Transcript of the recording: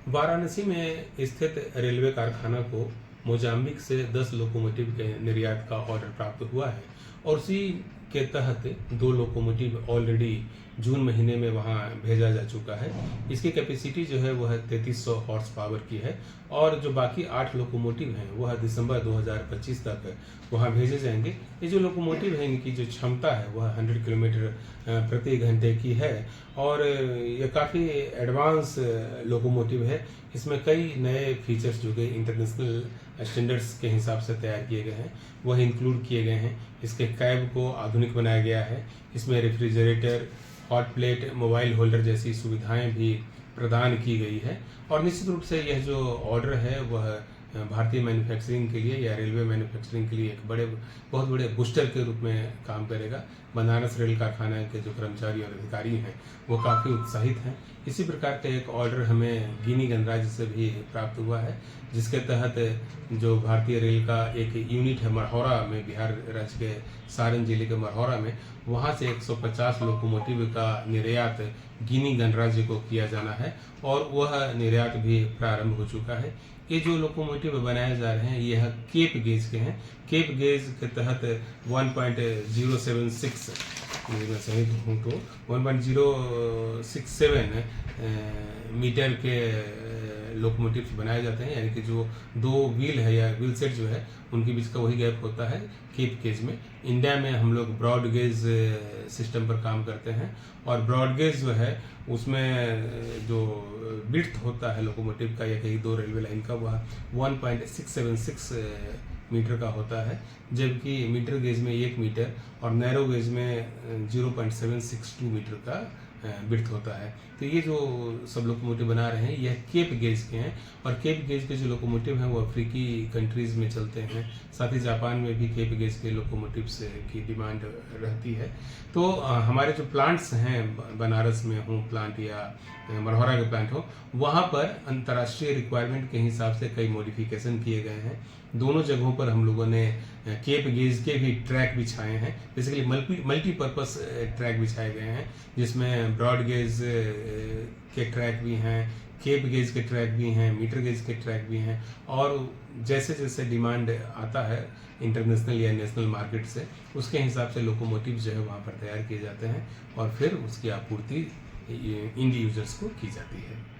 वाराणसी में स्थित रेलवे कारखाना को मोजाम्बिक से 10 लोकोमोटिव के निर्यात का ऑर्डर प्राप्त हुआ है और उसी के तहत 2 लोकोमोटिव ऑलरेडी जून महीने में वहां भेजा जा चुका है। इसकी कैपेसिटी जो है वह 3300 हॉर्स पावर की है और जो बाकी 8 लोकोमोटिव हैं वह दिसंबर 2025 तक वहां भेजे जाएंगे। ये जो लोकोमोटिव है इनकी जो क्षमता है वह 100 किलोमीटर प्रति घंटे की है और ये काफ़ी एडवांस लोकोमोटिव है। इसमें कई नए फीचर्स जो कि इंटरनेशनल स्टैंडर्ड्स के हिसाब से तैयार किए गए हैं वह इंक्लूड किए गए हैं। इसके कैब को आधुनिक बनाया गया है। इसमें refrigerator, hot plate, mobile holder जैसी सुविधाएं भी प्रदान की गई है और निश्चित रूप से यह जो ऑर्डर है वह भारतीय मैन्युफैक्चरिंग के लिए या रेलवे मैन्युफैक्चरिंग के लिए एक बहुत बड़े बूस्टर के रूप में काम करेगा। बनारस रेल कारखाना के जो कर्मचारी और अधिकारी हैं वो काफ़ी उत्साहित हैं। इसी प्रकार का एक ऑर्डर हमें गिनी गणराज्य से भी प्राप्त हुआ है, जिसके तहत जो भारतीय रेल का एक यूनिट है मढ़ौरा में, बिहार राज्य के सारण जिले के मढ़ौरा में, वहाँ से 150 लोकोमोटिव का निर्यात गिनी गणराज्य को किया जाना है और वह निर्यात भी प्रारंभ हो चुका है। ये जो लोकोमोटिव बनाए जा रहे हैं यह केप गेज के हैं। केप गेज के तहत 1.076 मैं सही हूँ तो 1.067 मीटर के लोकोमोटिव्स बनाए जाते हैं, यानी कि जो 2 व्हील है या व्हील सेट जो है उनके बीच का वही गैप होता है केप गेज में। इंडिया में हम लोग ब्रॉड गेज सिस्टम पर काम करते हैं और ब्रॉड गेज जो है उसमें जो विड्थ होता है लोकोमोटिव का या कहीं 2 रेलवे लाइन का वह 1.676 मीटर का होता है, जबकि मीटर गेज में 1 मीटर और नैरो गेज में 0.762 मीटर का विड्थ होता है। तो ये जो सब लोकोमोटिव बना रहे हैं यह केप गेज के हैं और केप गेज के जो लोकोमोटिव हैं वो अफ्रीकी कंट्रीज़ में चलते हैं। साथ ही जापान में भी केप गेज के लोकोमोटिव्स की डिमांड रहती है। तो हमारे जो प्लांट्स हैं, बनारस में हो प्लांट या मढ़ौरा के प्लांट हो, वहाँ पर अंतर्राष्ट्रीय रिक्वायरमेंट के हिसाब से कई मॉडिफिकेशन किए गए हैं। दोनों जगहों पर हम लोगों ने केप गेज के भी ट्रैक बिछाए हैं, बेसिकली मल्टीपर्पस ट्रैक बिछाए गए हैं, जिसमें ब्रॉड गेज के ट्रैक भी हैं, केप गेज के ट्रैक भी हैं, मीटर गेज के ट्रैक भी हैं और जैसे जैसे डिमांड आता है इंटरनेशनल या नेशनल मार्केट से उसके हिसाब से लोकोमोटिव जो है वहाँ पर तैयार किए जाते हैं और फिर उसकी आपूर्ति इंड यूजर्स को की जाती है।